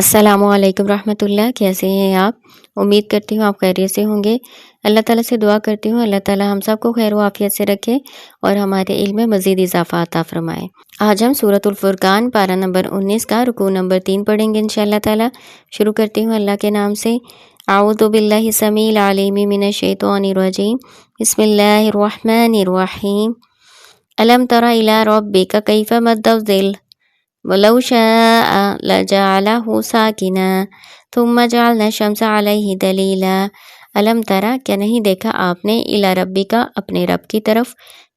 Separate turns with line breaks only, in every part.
السلام علیکم رحمۃ اللہ، کیسے ہیں آپ؟ امید کرتی ہوں آپ خیریت سے ہوں گے۔ اللہ تعالیٰ سے دعا کرتی ہوں اللہ تعالیٰ ہم سب کو خیر و عافیت سے رکھے اور ہمارے علم میں مزید اضافہ عطا فرمائے۔ آج ہم سورۃ الفرقان پارہ نمبر 19 کا رکوع نمبر 3 پڑھیں گے انشاءاللہ تعالیٰ۔ شروع کرتی ہوں اللہ کے نام سے۔ اعوذ باللہ السمیع العلیم من الشیطان الرجیم، بسم اللہ الرحمن الرحیم۔ الم تر الی ربک کیف مد الظل وَلَوْ شَاءَ لَجَعَلَهُ سَاكِنًا ثُمَّ جَعَلْنَا الشَّمْسَ عَلَيْهِ دَلِيلًا۔ علم ترا، کیا نہیں دیکھا آپ نے، الی ربی کا، اپنے رب کی طرف،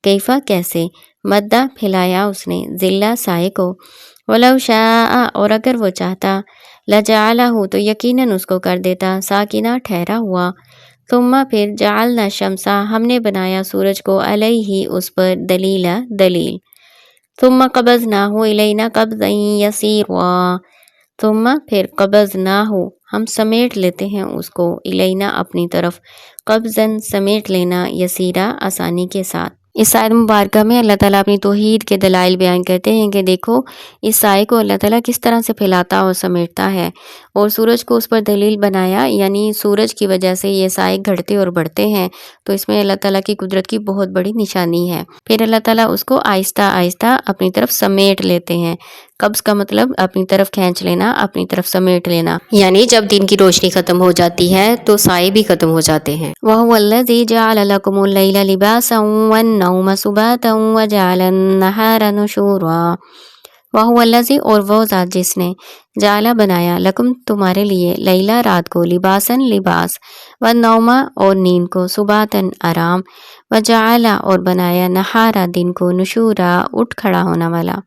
کیفا کیسے، مدہ پھیلایا اس نے، ذلہ سائے کو، وَلَوْ شَاءَ اور اگر وہ چاہتا، لَجَعَلَهُ تو یقیناً اس کو کر دیتا، ساکنہ ٹھہرا ہوا، ثم پھر جعلنا الشمس ہم نے بنایا سورج کو، علیہ اس پر، دلیلا دلیل، ثم قبضناہ الینا قبضا یسیرا ثم پھر قبضناہ ہم سمیٹ لیتے ہیں اس کو، الینا اپنی طرف، قبضا سمیٹ لینا، یسیرا آسانی کے ساتھ۔ اس آیت مبارکہ میں اللہ تعالیٰ اپنی توحید کے دلائل بیان کرتے ہیں کہ دیکھو اس سائے کو اللہ تعالیٰ کس طرح سے پھیلاتا اور سمیٹتا ہے، اور سورج کو اس پر دلیل بنایا، یعنی سورج کی وجہ سے یہ سائے گھٹتے اور بڑھتے ہیں، تو اس میں اللہ تعالیٰ کی قدرت کی بہت بڑی نشانی ہے۔ پھر اللہ تعالیٰ اس کو آہستہ آہستہ اپنی طرف سمیٹ لیتے ہیں۔ قبض کا مطلب اپنی طرف کھینچ لینا، اپنی طرف سمیٹ لینا، یعنی جب دن کی روشنی ختم ہو جاتی ہے تو سائے بھی ختم ہو جاتے ہیں۔ وَهُوَ الَّذِي جَعَلَ لَكُمُ اللَّيْلَ لِبَاسًا وَالنَّوْمَ سُبَاتًا وَجَعَلَ النَّهَارَ نُشُورًا۔ وَهُوَ الَّذِي اور وہ ذات جس نے، جعل بنایا، لکم تمہارے لیے، لیلہ رات کو، لباساً لباس، والنوم اور نیند کو، سباتاً آرام، وجعل اور بنایا، نہارا دن کو، نشورا اٹھ کھڑا ہونا والا۔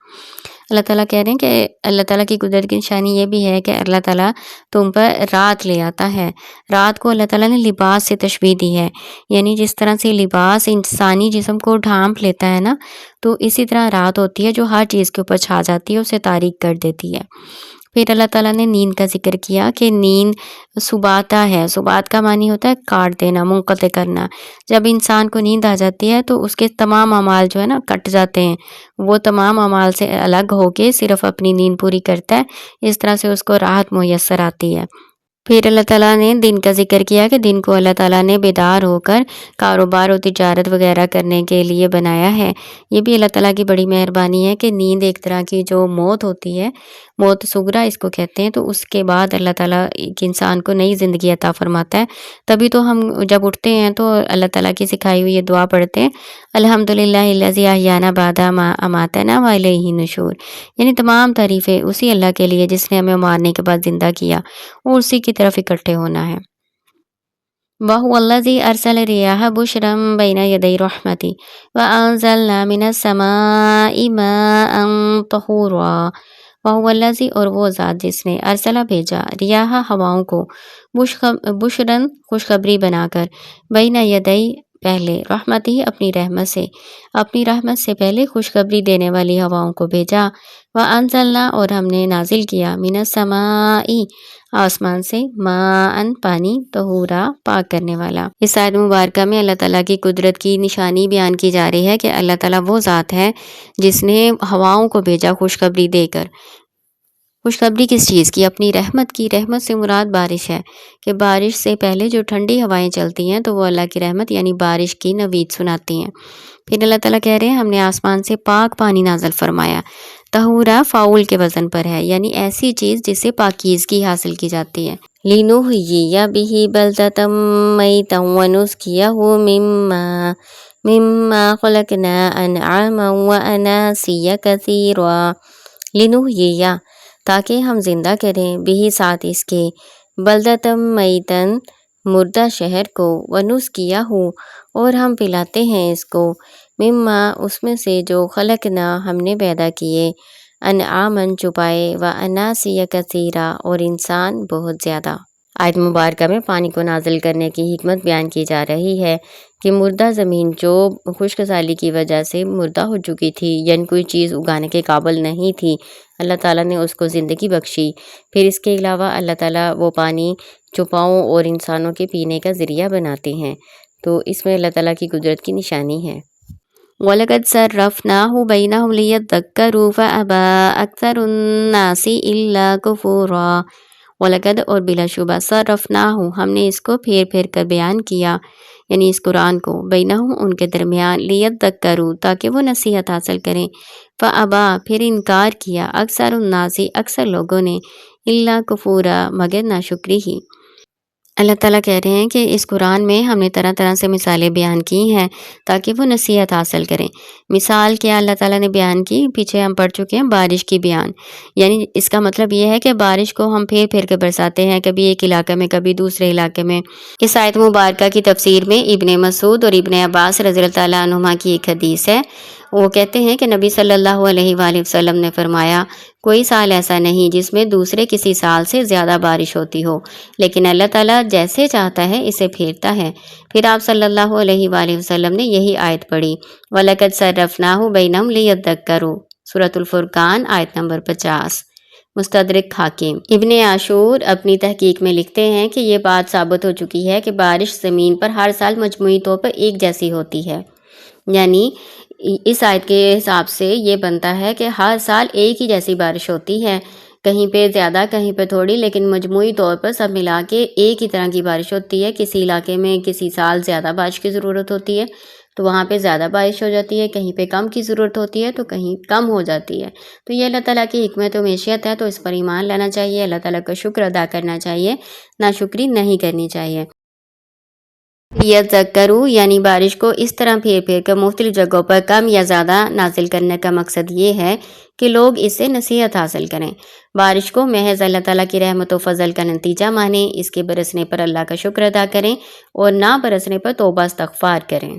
اللہ تعالیٰ کہہ رہے ہیں کہ اللہ تعالیٰ کی قدرت کی نشانی یہ بھی ہے کہ اللہ تعالیٰ تم پر رات لے آتا ہے۔ رات کو اللہ تعالیٰ نے لباس سے تشبیہ دی ہے، یعنی جس طرح سے لباس انسانی جسم کو ڈھانپ لیتا ہے نا، تو اسی طرح رات ہوتی ہے جو ہر چیز کے اوپر چھا جاتی ہے، اسے تاریک کر دیتی ہے۔ پھر اللہ تعالیٰ نے نیند کا ذکر کیا کہ نیند سباتا ہے، سبات کا معنی ہوتا ہے کاٹ دینا، منقطع کرنا۔ جب انسان کو نیند آ جاتی ہے تو اس کے تمام اعمال جو ہے نا کٹ جاتے ہیں، وہ تمام اعمال سے الگ ہو کے صرف اپنی نیند پوری کرتا ہے، اس طرح سے اس کو راحت میسر آتی ہے۔ پھر اللہ تعالیٰ نے دن کا ذکر کیا کہ دن کو اللہ تعالیٰ نے بیدار ہو کر کاروبار و تجارت وغیرہ کرنے کے لیے بنایا ہے۔ یہ بھی اللہ تعالیٰ کی بڑی مہربانی ہے کہ نیند ایک طرح کی جو موت ہوتی ہے، موت صغریٰ اس کو کہتے ہیں، تو اس کے بعد اللہ تعالیٰ ایک انسان کو نئی زندگی عطا فرماتا ہے۔ تبھی تو ہم جب اٹھتے ہیں تو اللہ تعالیٰ کی سکھائی ہوئی یہ دعا پڑھتے ہیں، الحمدللہ الذی احیانا بعد ما اماتنا والیہ النشور، یعنی تمام تعریفیں اسی اللہ کے لیے جس نے ہمیں مارنے کے بعد زندہ کیا اور اسی کی طرف اکٹھے ہونا ہے۔ وَهُوَ الَّذِي أَرْسَلَ الرِّيَاحَ بُشْرًا بَيْنَ يَدَيْ رَحْمَتِهِ وَأَنزَلْنَا مِنَ السَّمَاءِ مَاءً طَهُورًا۔ وَهُوَ الَّذِي اور وہ ذات جس نے، ارسلہ بھیجا، ریاح ہواؤں کو، بشرًا خوشخبری بنا کر، بین یدئی پہلے، رحمت ہی اپنی رحمت سے، اپنی رحمت سے پہلے خوشخبری دینے والی ہواؤں کو بھیجا، وَأَنزَلْنَا اور ہم نے نازل کیا، مِنَ السَّمَاءِ آسمان سے، ماءً پانی، طہورا پاک کرنے والا۔ اس آیت مبارکہ میں اللہ تعالیٰ کی قدرت کی نشانی بیان کی جا رہی ہے کہ اللہ تعالیٰ وہ ذات ہے جس نے ہواؤں کو بھیجا خوشخبری دے کر۔ خوشخبری کس چیز کی؟ اپنی رحمت کی۔ رحمت سے مراد بارش ہے، کہ بارش سے پہلے جو ٹھنڈی ہوائیں چلتی ہیں تو وہ اللہ کی رحمت یعنی بارش کی نوید سناتی ہیں۔ پھر اللہ تعالیٰ کہہ رہے ہیں ہم نے آسمان سے پاک پانی نازل فرمایا، طہورا فاعل کے وزن پر ہے، یعنی ایسی چیز جس سے پاکیزگی حاصل کی جاتی ہے۔ لِنُحْيِيَ بِهِ بَلْدَةً مَيْتًا وَنُسْقِيَهُ مِمَّا خَلَقْنَا أَنْعَامًا وَأَنَاسِيَّ كَثِيرًا۔ لِنُحْيِيَ تاکہ ہم زندہ کریں، بِهِ ساتھ اس کے، بَلْدَةً مَيْتًا مردہ شہر کو، وَنُسْقِيَهُ اور ہم پلاتے ہیں اس کو، مما اس میں سے جو، خلقنا ہم نے پیدا کیے، انعامن چپائے، واناسیہ کثیرہ اور انسان بہت زیادہ۔ آیت مبارکہ میں پانی کو نازل کرنے کی حکمت بیان کی جا رہی ہے کہ مردہ زمین جو خشک سالی کی وجہ سے مردہ ہو چکی تھی، یعنی کوئی چیز اگانے کے قابل نہیں تھی، اللہ تعالیٰ نے اس کو زندگی بخشی۔ پھر اس کے علاوہ اللہ تعالیٰ وہ پانی چوپاؤں اور انسانوں کے پینے کا ذریعہ بناتے ہیں، تو اس میں اللہ تعالیٰ کی قدرت کی نشانی ہے۔ وَلَقَدْ صَرَّفْنَاهُ بَيْنَهُمْ لِيَذَّكَّرُوا فَأَبَى أَكْثَرُ النَّاسِ إِلَّا كُفُورًا۔ وَلَقَدْ اور بلا شبہ صَرَّفْنَاهُ ہم نے اس کو پھیر پھیر کر بیان کیا، یعنی اس قرآن کو، بینہم ان کے درمیان، لیذکروا تاکہ وہ نصیحت حاصل کریں، فابا پھر انکار کیا، اکثر الناس اکثر لوگوں نے، الا کفورا مگر ناشکری ہی۔ اللہ تعالیٰ کہہ رہے ہیں کہ اس قرآن میں ہم نے طرح طرح سے مثالیں بیان کی ہیں تاکہ وہ نصیحت حاصل کریں۔ مثال کیا اللہ تعالیٰ نے بیان کی، پیچھے ہم پڑھ چکے ہیں بارش کی بیان، یعنی اس کا مطلب یہ ہے کہ بارش کو ہم پھیر پھیر کے برساتے ہیں، کبھی ایک علاقے میں کبھی دوسرے علاقے میں۔ اس آیت مبارکہ کی تفسیر میں ابن مسعود اور ابن عباس رضی اللہ تعالیٰ عنہما کی ایک حدیث ہے، وہ کہتے ہیں کہ نبی صلی اللہ علیہ وآلہ وسلم نے فرمایا، کوئی سال ایسا نہیں جس میں دوسرے کسی سال سے زیادہ بارش ہوتی ہو، لیکن اللہ تعالیٰ جیسے چاہتا ہے اسے پھیرتا ہے۔ پھر آپ صلی اللہ علیہ وآلہ وسلم نے یہی آیت پڑھی، وَلَقَدْ صَرَّفْنَاهُ بَيْنَهُمْ لِيَذَّكَّرُوا، سورۃ الفرقان آیت نمبر 50۔ مستدرک حاکم ابن عاشور اپنی تحقیق میں لکھتے ہیں کہ یہ بات ثابت ہو چکی ہے کہ بارش زمین پر ہر سال مجموعی طور پر ایک جیسی ہوتی ہے، یعنی اس آیت کے حساب سے یہ بنتا ہے کہ ہر سال ایک ہی جیسی بارش ہوتی ہے، کہیں پہ زیادہ کہیں پہ تھوڑی، لیکن مجموعی طور پر سب ملا کے ایک ہی طرح کی بارش ہوتی ہے۔ کسی علاقے میں کسی سال زیادہ بارش کی ضرورت ہوتی ہے تو وہاں پہ زیادہ بارش ہو جاتی ہے، کہیں پہ کم کی ضرورت ہوتی ہے تو کہیں کم ہو جاتی ہے۔ تو یہ اللہ تعالیٰ کی حکمت و معیشت ہے، تو اس پر ایمان لانا چاہیے، اللہ تعالیٰ کا شکر ادا کرنا چاہیے، ناشکری نہیں کرنی چاہیے۔ یذکروا یعنی بارش کو اس طرح پھیر پھیر کر مختلف جگہوں پر کم یا زیادہ نازل کرنے کا مقصد یہ ہے کہ لوگ اس سے نصیحت حاصل کریں، بارش کو محض اللہ تعالیٰ کی رحمت و فضل کا نتیجہ مانیں، اس کے برسنے پر اللہ کا شکر ادا کریں اور نہ برسنے پر توبہ استغفار کریں۔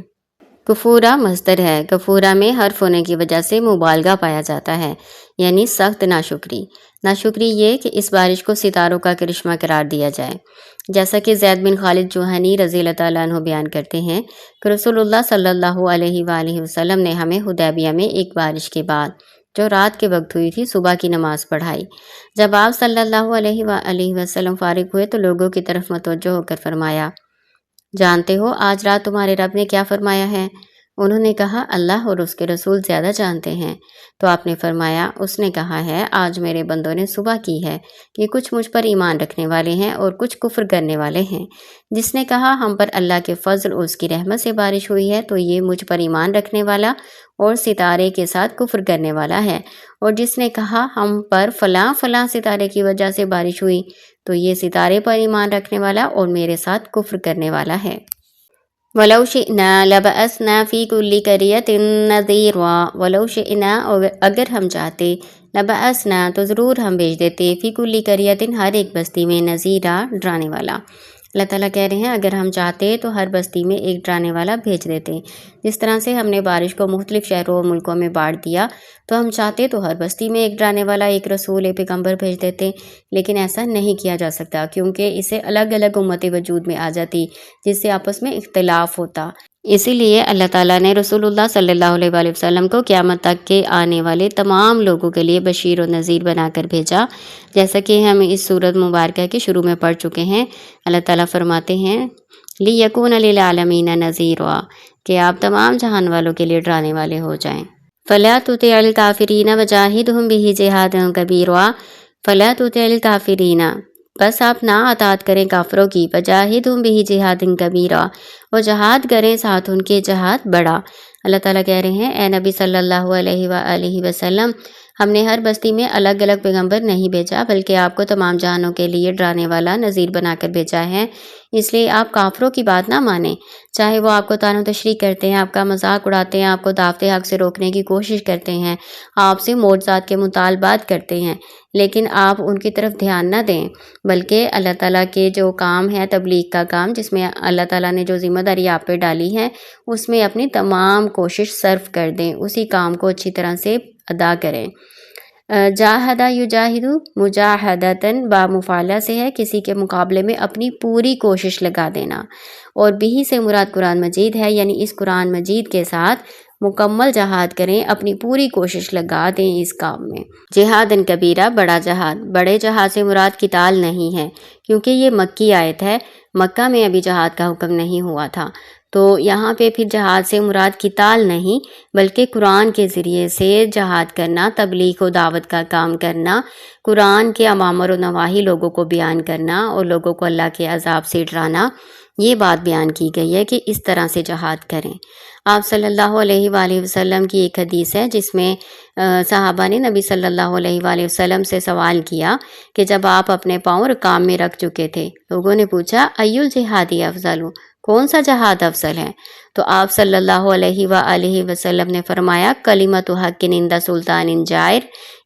کفورا مصدر ہے، کفورا میں حرف ہونے کی وجہ سے مبالغہ پایا جاتا ہے، یعنی سخت ناشکری۔ ناشکری یہ کہ اس بارش کو ستاروں کا کرشمہ قرار دیا جائے، جیسا کہ زید بن خالد جوہنی رضی اللہ تعالیٰ عنہ بیان کرتے ہیں کہ رسول اللہ صلی اللہ علیہ وآلہ وسلم نے ہمیں حدیبیہ میں ایک بارش کے بعد جو رات کے وقت ہوئی تھی صبح کی نماز پڑھائی۔ جب آپ صلی اللہ علیہ وآلہ وسلم فارغ ہوئے تو لوگوں کی طرف متوجہ ہو کر فرمایا، جانتے ہو آج رات تمہارے رب نے کیا فرمایا ہے؟ انہوں نے کہا، اللہ اور اس کے رسول زیادہ جانتے ہیں۔ تو آپ نے فرمایا، اس نے کہا ہے، آج میرے بندوں نے صبح کی ہے کہ کچھ مجھ پر ایمان رکھنے والے ہیں اور کچھ کفر کرنے والے ہیں۔ جس نے کہا ہم پر اللہ کے فضل اور اس کی رحمت سے بارش ہوئی ہے تو یہ مجھ پر ایمان رکھنے والا اور ستارے کے ساتھ کفر کرنے والا ہے، اور جس نے کہا ہم پر فلاں فلاں ستارے کی وجہ سے بارش ہوئی تو یہ ستارے پر ایمان رکھنے والا اور میرے ساتھ کفر کرنے والا ہے۔ وَلَوْ شِئْنَا لَبَعَثْنَا فِي كُلِّ قَرْيَةٍ نَذِيرًا، وَلَوْ شِئْنَا اگر ہم چاہتے، لَبَعَثْنَا تو ضرور ہم بھیج دیتے، فِي كُلِّ قَرْيَةٍ ہر ایک بستی میں، نذیرا ڈرانے والا۔ اللہ تعالیٰ کہہ رہے ہیں اگر ہم چاہتے تو ہر بستی میں ایک ڈرانے والا بھیج دیتے، جس طرح سے ہم نے بارش کو مختلف شہروں اور ملکوں میں بانٹ دیا، تو ہم چاہتے تو ہر بستی میں ایک ڈرانے والا، ایک رسول، ایک پیغمبر بھیج دیتے، لیکن ایسا نہیں کیا جا سکتا کیونکہ اسے الگ الگ امتیں وجود میں آ جاتی جس سے آپس میں اختلاف ہوتا۔ اسی لیے اللہ تعالیٰ نے رسول اللہ صلی اللہ علیہ وآلہ وسلم کو قیامت تک کے آنے والے تمام لوگوں کے لیے بشیر و نذیر بنا کر بھیجا، جیسا کہ ہم اس سورۃ مبارکہ کے شروع میں پڑھ چکے ہیں۔ اللہ تعالیٰ فرماتے ہیں لِيَكُونَ لِلْعَالَمِينَ نَذِيرًا، کہ آپ تمام جہان والوں کے لیے ڈرانے والے ہو جائیں۔ فَلَا تُطِعِ الْكَافِرِينَ وَجَاهِدْهُمْ بِهِ جِهَادًا كَبِيرًا، فَلَا تُطِعِ الْكَافِرِينَ بس آپ نہ اطاعت کریں کافروں کی، وَجَاهِدْهُمْ بِهِ جِهَادًا كَبِيرًا اور جہاد کریں ساتھ ان کے جہاد بڑا۔ اللہ تعالیٰ کہہ رہے ہیں اے نبی صلی اللہ علیہ وآلہ وسلم، ہم نے ہر بستی میں الگ الگ پیغمبر نہیں بھیجا بلکہ آپ کو تمام جہانوں کے لیے ڈرانے والا نذیر بنا کر بھیجا ہے، اس لیے آپ کافروں کی بات نہ مانیں، چاہے وہ آپ کو طعن و تشریح کرتے ہیں، آپ کا مذاق اڑاتے ہیں، آپ کو دعوت حق سے روکنے کی کوشش کرتے ہیں، آپ سے معجزات کے مطالبات کرتے ہیں، لیکن آپ ان کی طرف دھیان نہ دیں، بلکہ اللہ تعالیٰ کے جو کام ہے تبلیغ کا کام، جس میں اللہ تعالیٰ نے جو ذمہ داری آپ پہ ڈالی ہے اس میں اپنی تمام کوشش صرف کر دیں، اسی کام کو اچھی طرح سے ادا کریں۔ جاہدہ یجاہدو مجاہدتاً با مفعلہ سے ہے، کسی کے مقابلے میں اپنی پوری کوشش لگا دینا، اور بھی سے مراد قرآن مجید ہے، یعنی اس قرآن مجید کے ساتھ مکمل جہاد کریں، اپنی پوری کوشش لگا دیں اس کام میں۔ جہادن کبیرہ، بڑا جہاد۔ بڑے جہاد سے مراد قتال نہیں ہے، کیونکہ یہ مکی آیت ہے، مکہ میں ابھی جہاد کا حکم نہیں ہوا تھا، تو یہاں پہ پھر جہاد سے مراد قتال نہیں بلکہ قرآن کے ذریعے سے جہاد کرنا، تبلیغ و دعوت کا کام کرنا، قرآن کے اوامر و نواہی لوگوں کو بیان کرنا اور لوگوں کو اللہ کے عذاب سے ڈرانا، یہ بات بیان کی گئی ہے کہ اس طرح سے جہاد کریں۔ آپ صلی اللہ علیہ وآلہ وسلم کی ایک حدیث ہے جس میں صحابہ نے نبی صلی اللہ علیہ وآلہ وسلم سے سوال کیا کہ جب آپ اپنے پاؤں رکام میں رکھ چکے تھے، لوگوں نے پوچھا ایُّ الجہادی افضل، کون سا جہاد افضل ہے؟ تو آپ صلی اللہ علیہ وآلہ وسلم نے فرمایا کلمۃ حق عند سلطان جائر،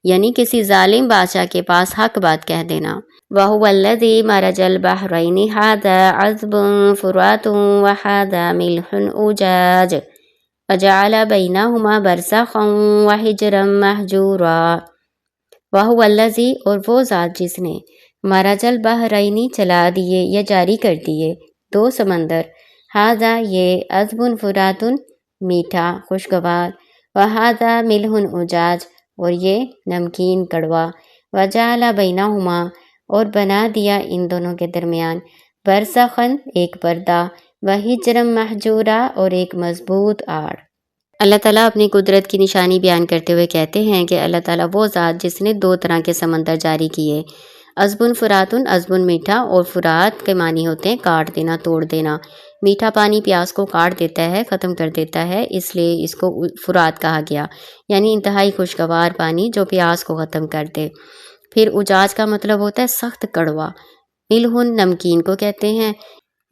یعنی کسی ظالم بادشاہ کے پاس حق بات کہہ دینا۔ وَهُوَ الَّذِي مَرَجَ الْبَحْرَيْنِ هَذَا عَذْبٌ فُرَاتٌ وَهَذَا مِلْحٌ أُجَاجٌ وَجَعَلَ بَيْنَهُمَا بَرْزَخًا وَحِجْرًا مَحْجُورًا۔ وَهُوَ الَّذِي، اور وہ ذات جس نے مَرَجَ الْبَحْرَيْنِ چلا دیے یا جاری کر دیے دو سمندر، ہاذا یہ عذب فرات میٹھا خوشگوار، وہذا ملح اجاج اور یہ نمکین کڑوا، وجعل بینہما اور بنا دیا ان دونوں کے درمیان، برزخن ایک پردہ، وحجرم محجورا اور ایک مضبوط آڑ۔ اللہ تعالیٰ اپنی قدرت کی نشانی بیان کرتے ہوئے کہتے ہیں کہ اللہ تعالیٰ وہ ذات جس نے دو طرح کے سمندر جاری کیے، عذبن فراتن، عذبن میٹھا، اور فرات کے معنی ہوتے ہیں کاٹ دینا، توڑ دینا۔ میٹھا پانی پیاس کو کاٹ دیتا ہے، ختم کر دیتا ہے، اس لیے اس کو فرات کہا گیا، یعنی انتہائی خوشگوار پانی جو پیاس کو ختم کر دے۔ پھر اجاج کا مطلب ہوتا ہے سخت کڑوا۔ ملہن نمکین کو کہتے ہیں۔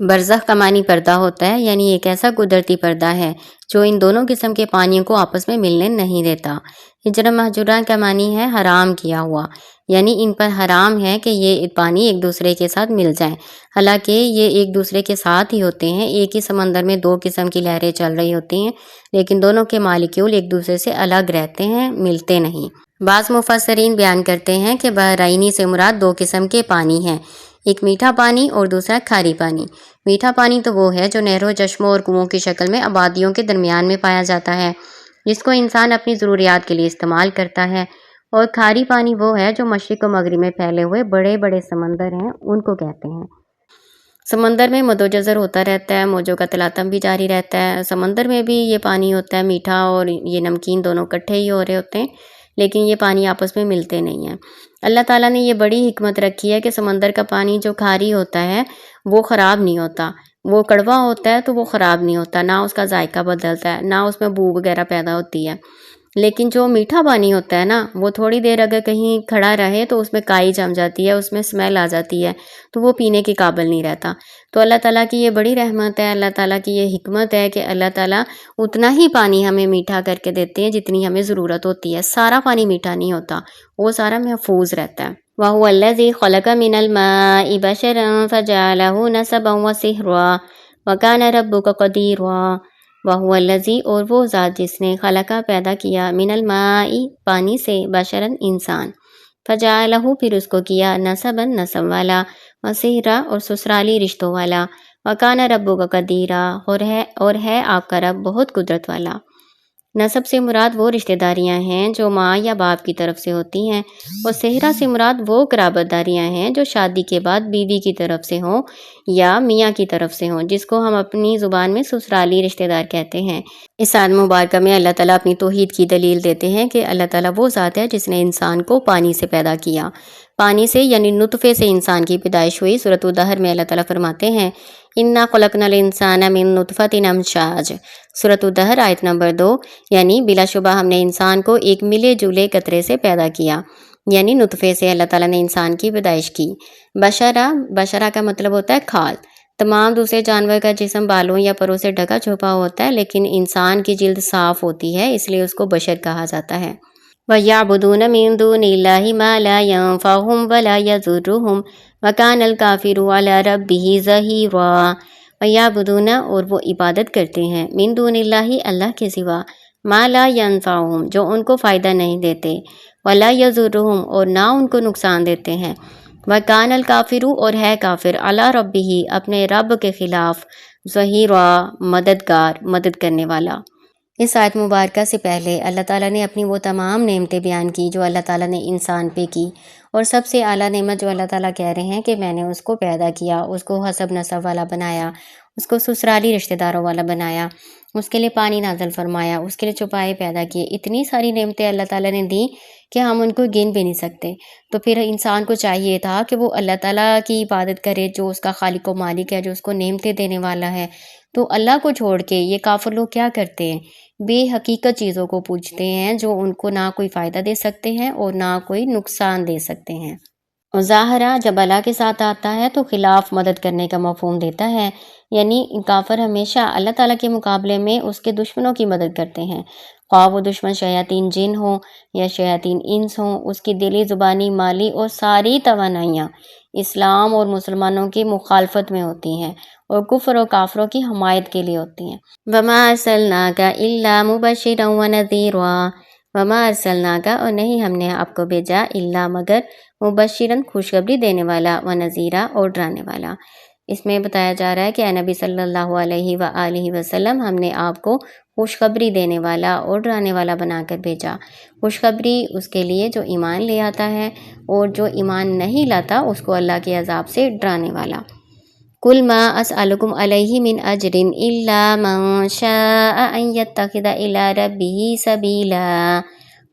برزخ کا معنی پردہ ہوتا ہے، یعنی ایک ایسا قدرتی پردہ ہے جو ان دونوں قسم کے پانیوں کو آپس میں ملنے نہیں دیتا۔ ہجرم محجورہ کا معنی ہے حرام کیا ہوا، یعنی ان پر حرام ہے کہ یہ پانی ایک دوسرے کے ساتھ مل جائیں، حالانکہ یہ ایک دوسرے کے ساتھ ہی ہوتے ہیں۔ ایک ہی سمندر میں دو قسم کی لہریں چل رہی ہوتی ہیں، لیکن دونوں کے مالیکیول ایک دوسرے سے الگ رہتے ہیں، ملتے نہیں۔ بعض مفسرین بیان کرتے ہیں کہ بحرینی سے مراد دو قسم کے پانی ہیں، ایک میٹھا پانی اور دوسرا کھاری پانی۔ میٹھا پانی تو وہ ہے جو نہروں، چشموں اور کنووں کی شکل میں آبادیوں کے درمیان میں پایا جاتا ہے، جس کو انسان اپنی ضروریات کے لیے استعمال کرتا ہے، اور کھاری پانی وہ ہے جو مشرق و مغرب میں پھیلے ہوئے بڑے بڑے سمندر ہیں، ان کو کہتے ہیں۔ سمندر میں مد و جزر ہوتا رہتا ہے، موجوں کا تلاطم بھی جاری رہتا ہے۔ سمندر میں بھی یہ پانی ہوتا ہے، میٹھا اور یہ نمکین دونوں اکٹھے ہی ہو رہے ہوتے ہیں، لیکن یہ پانی آپس میں ملتے نہیں ہیں۔ اللہ تعالیٰ نے یہ بڑی حکمت رکھی ہے کہ سمندر کا پانی جو کھاری ہوتا ہے وہ خراب نہیں ہوتا، وہ کڑوا ہوتا ہے تو وہ خراب نہیں ہوتا، نہ اس کا ذائقہ بدلتا ہے، نہ اس میں بو وغیرہ پیدا ہوتی ہے۔ لیکن جو میٹھا پانی ہوتا ہے نا، وہ تھوڑی دیر اگر کہیں کھڑا رہے تو اس میں کائی جم جاتی ہے، اس میں اسمیل آ جاتی ہے، تو وہ پینے کے قابل نہیں رہتا۔ تو اللہ تعالیٰ کی یہ بڑی رحمت ہے، اللہ تعالیٰ کی یہ حکمت ہے کہ اللہ تعالیٰ اتنا ہی پانی ہمیں میٹھا کر کے دیتے ہیں جتنی ہمیں ضرورت ہوتی ہے۔ سارا پانی میٹھا نہیں ہوتا، وہ سارا محفوظ رہتا ہے۔ وَهُوَ الَّذِي خَلَقَ مِنَ الْمَاءِ بَشَرًا فَجَعَلَهُ نَسَبًا وَصِهْرًا وَكَانَ رَبُّكَ قَدِيرًا۔ وَهُوَ الَّذِي، اور وہ ذات جس نے خلقہ پیدا کیا، من الماء پانی سے، بشرن انسان، فجعلہ پھر اس کو کیا، نسبا نسب والا، وصہرا اور سسرالی رشتوں والا، وکان ربک قدیرا اور ہے آپ کا رب بہت قدرت والا۔ نسب سے مراد وہ رشتہ داریاں ہیں جو ماں یا باپ کی طرف سے ہوتی ہیں، اور صہرا سے مراد وہ قرابت داریاں ہیں جو شادی کے بعد بیوی کی طرف سے ہوں یا میاں کی طرف سے ہوں، جس کو ہم اپنی زبان میں سسرالی رشتہ دار کہتے ہیں۔ اس آیت مبارکہ میں اللہ تعالیٰ اپنی توحید کی دلیل دیتے ہیں کہ اللہ تعالیٰ وہ ذات ہے جس نے انسان کو پانی سے پیدا کیا۔ پانی سے یعنی نطفے سے انسان کی پیدائش ہوئی۔ سورۃ الدہر میں اللہ تعالیٰ فرماتے ہیں اِنَّا خَلَقْنَا الْإِنسَانَ مِن نُطْفَةٍ أَمْشَاجٍ، سورۃ الدہر آیت نمبر 2، یعنی بلا شبہ ہم نے انسان کو ایک ملے جلے قطرے سے پیدا کیا، یعنی نطفے سے اللہ تعالیٰ نے انسان کی پیدائش کی۔ بشرہ کا مطلب ہوتا ہے کھال۔ تمام دوسرے جانور کا جسم بالوں یا پروں سے ڈھکا چھپا ہوتا ہے، لیکن انسان کی جلد صاف ہوتی ہے، اس لیے اس کو بشر کہا جاتا ہے۔ وَيَعْبُدُونَ مِن دُونِ اللَّهِ مَا لَا يَنفَعُهُمْ وَلَا يَضُرُّهُمْ وَكَانَ الْكَافِرُ عَلَى رَبِّهِ ظَهِيرًا۔ وَيَعْبُدُونَ اور وہ عبادت کرتے ہیں، من دون اللہ اللہ کے سوا، ما لا ينفعهم جو ان کو فائدہ نہیں دیتے، ولا يضرهم اور نہ ان کو نقصان دیتے ہیں، وَكَانَ الْكَافِرُ اور ہے کافر، عَلَى رَبِّهِ اپنے رب کے خلاف، ظَهِيرًا مددگار، مدد کرنے والا۔ اس آیت مبارکہ سے پہلے اللہ تعالیٰ نے اپنی وہ تمام نعمتیں بیان کی جو اللہ تعالیٰ نے انسان پہ کی، اور سب سے اعلیٰ نعمت جو اللہ تعالیٰ کہہ رہے ہیں کہ میں نے اس کو پیدا کیا، اس کو حسب نسب والا بنایا، اس کو سسرالی رشتہ داروں والا بنایا، اس کے لیے پانی نازل فرمایا، اس کے لیے چوپائے پیدا کیے۔ اتنی ساری نعمتیں اللہ تعالیٰ نے دیں کہ ہم ان کو گن بھی نہیں سکتے۔ تو پھر انسان کو چاہیے تھا کہ وہ اللہ تعالیٰ کی عبادت کرے جو اس کا خالق و مالک ہے، جو اس کو نعمتیں دینے والا ہے۔ تو اللہ کو چھوڑ کے یہ کافر لوگ کیا کرتے ہیں؟ بے حقیقت چیزوں کو پوجتے ہیں جو ان کو نہ کوئی فائدہ دے سکتے ہیں اور نہ کوئی نقصان دے سکتے ہیں۔ ظاہرہ جب اللہ کے ساتھ آتا ہے تو خلاف مدد کرنے کا مفہوم دیتا ہے، یعنی کافر ہمیشہ اللہ تعالیٰ کے مقابلے میں اس کے دشمنوں کی مدد کرتے ہیں، خواہ وہ دشمن شیاطین جن ہوں یا شیاطین انس ہوں۔ اس کی دلی، زبانی، مالی اور ساری توانائیاں اسلام اور مسلمانوں کی مخالفت میں ہوتی ہیں اور کفر و کافروں کی حمایت کے لیے ہوتی ہیں۔ وَمَا أَرْسَلْنَاكَ إِلَّا مُبَشِّرًا وَنَذِيرًا، وَمَا أَرْسَلْنَاكَ اور نہیں ہم نے آپ کو بھیجا الا مگر مبشرًا خوشخبری دینے والا، ونذیرا اور ڈرانے والا۔ اس میں بتایا جا رہا ہے کہ اے نبی صلی اللہ علیہ وآلہ وسلم ہم نے آپ کو خوشخبری دینے والا اور ڈرانے والا بنا کر بھیجا۔ خوشخبری اس کے لیے جو ایمان لے آتا ہے، اور جو ایمان نہیں لاتا اس کو اللہ کے عذاب سے ڈرانے والا۔ قُلْ مَا أَسْأَلُكُمْ عَلَيْهِ مِنْ أَجْرٍ إِلَّا مَنْ شَاءَ أَنْ يَتَّخِذَ إِلَىٰ رَبِّهِ سَبِيلًا۔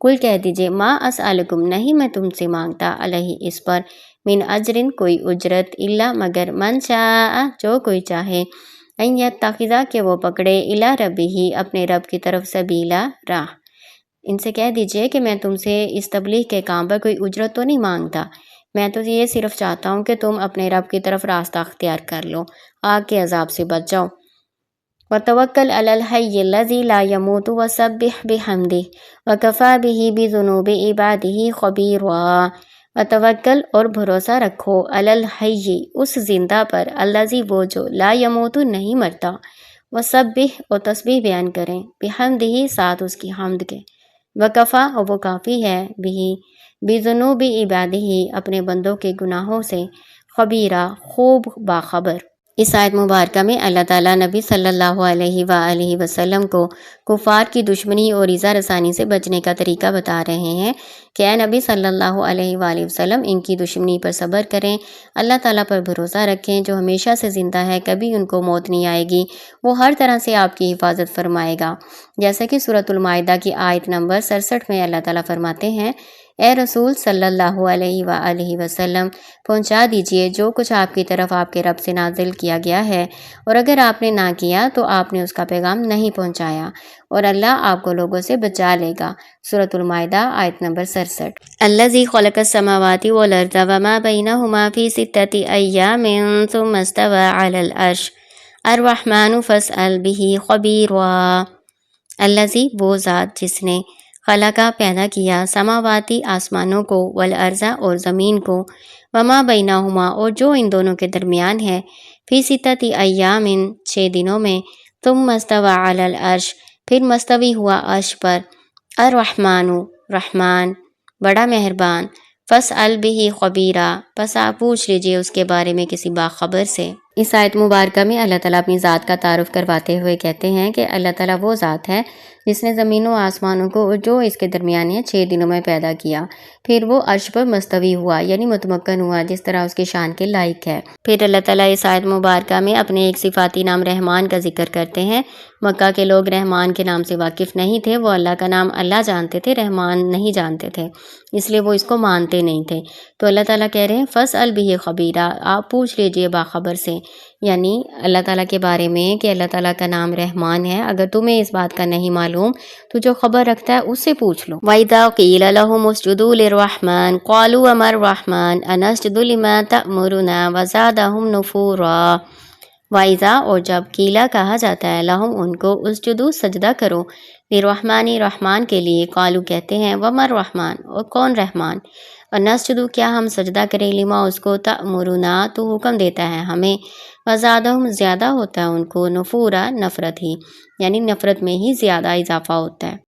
کل کہہ دیجئے ما اسألکم نہیں میں تم سے مانگتا علیہ اس پر من اجرن کوئی اجرت الا مگر من شاء جو کوئی چاہے ان یتخذا کہ وہ پکڑے الی ربہ اپنے رب کی طرف سبیلا راہ۔ ان سے کہہ دیجئے کہ میں تم سے اس تبلیغ کے کام پر کوئی اجرت تو نہیں مانگتا، میں تو یہ صرف چاہتا ہوں کہ تم اپنے رب کی طرف راستہ اختیار کر لو، آگ کے عذاب سے بچ جاؤ۔ وَتَوَكَّلْ عَلَى الْحَيِّ الَّذِي لَا يَمُوتُ وَسَبِّحْ بِحَمْدِهِ وَكَفَىٰ بِهِ بِذُنُوبِ عِبَادِهِ خَبِيرًا۔ وَتَوَكَّلْ اور بھروسہ رکھو عَلَى الْحَيِّ اس زندہ پر، الَّذِي وہ جو لا يَمُوتُ نہیں مرتا، وَسَبِّحْ اور تسبیح بیان کریں، بِحَمْدِهِ ساتھ اس کی حمد کے، وَكَفَىٰ اور وہ کافی ہے، بِهِ بِذُنُوبِ عِبَادِهِ اپنے بندوں کے گناہوں سے، خبیرہ خوب باخبر۔ اس آیت مبارکہ میں اللہ تعالیٰ نبی صلی اللہ علیہ وآلہ وسلم کو کفار کی دشمنی اور ایذا رسانی سے بچنے کا طریقہ بتا رہے ہیں کہ اے نبی صلی اللہ علیہ وآلہ وسلم ان کی دشمنی پر صبر کریں، اللہ تعالیٰ پر بھروسہ رکھیں جو ہمیشہ سے زندہ ہے، کبھی ان کو موت نہیں آئے گی، وہ ہر طرح سے آپ کی حفاظت فرمائے گا۔ جیسا کہ سورۃ المائدہ کی آیت نمبر 67 میں اللہ تعالیٰ فرماتے ہیں، اے رسول صلی اللہ علیہ وآلہ وسلم پہنچا دیجئے جو کچھ آپ کی طرف آپ کے رب سے نازل کیا گیا ہے، اور اگر آپ نے نہ کیا تو آپ نے اس کا پیغام نہیں پہنچایا، اور اللہ آپ کو لوگوں سے بچا لے گا۔ سورۃ المائدہ آیت نمبر 67۔ الذی خلق السماوات والارض وما بینہما فی ستۃ ایام ثم استوی علی العرش الرحمن فاسأل بہ خبیرا۔ الذی وہ ذات جس نے خلقہ پیدا کیا سماواتی آسمانوں کو، والارض اور زمین کو، وما بینہما اور جو ان دونوں کے درمیان ہے، فی ستۃ ایام 6 دنوں میں، ثم استوی علی العرش پھر مستوی ہوا عرش پر، الرحمن رحمان بڑا مہربان، فاسأل بہ خبیرا پس آپ پوچھ لیجئے اس کے بارے میں کسی باخبر سے۔ اس آیت مبارکہ میں اللہ تعالیٰ اپنی ذات کا تعارف کرواتے ہوئے کہتے ہیں کہ اللہ تعالیٰ وہ ذات ہے جس نے زمینوں آسمانوں کو اور جو اس کے درمیان ہے 6 دنوں میں پیدا کیا، پھر وہ عرش پر مستوی ہوا یعنی متمکن ہوا جس طرح اس کے شان کے لائق ہے۔ پھر اللہ تعالیٰ اس آیت مبارکہ میں اپنے ایک صفاتی نام رحمان کا ذکر کرتے ہیں۔ مکہ کے لوگ رحمان کے نام سے واقف نہیں تھے، وہ اللہ کا نام اللہ جانتے تھے، رحمان نہیں جانتے تھے، اس لیے وہ اس کو مانتے نہیں تھے۔ تو اللہ تعالیٰ کہہ رہے ہیں فاسأل بہ خبیرا آپ پوچھ لیجئے باخبر سے، یعنی اللہ تعالیٰ کے بارے میں کہ اللہ تعالیٰ کا نام رحمان ہے۔ اگر تمہیں اس بات کا نہیں معلوم تو جو خبر رکھتا ہے اس سے پوچھ لو۔ وَإِذَا قِيلَ لَهُمُ اسْجُدُوا لِلرَّحْمَنِ قَالُوا وَمَا الرَّحْمَنُ أَنَسْجُدُ لِمَا تَأْمُرُنَا وَزَادَهُمْ نُفُورًا۔ وَإِذَا اور جب قیلا کہا جاتا ہے لہم ان کو اسجدو سجدہ کرو، للرحمن رحمان کے لیے، قالو کہتے ہیں وما الرحمن اور کون رحمان، اور نسجدو کیا ہم سجدہ کریں، لما اس کو، تأمرنا تو حکم دیتا ہے ہمیں، وزادہم زیادہ ہوتا ہے ان کو، نفورا نفرت ہی، یعنی نفرت میں ہی زیادہ اضافہ ہوتا ہے۔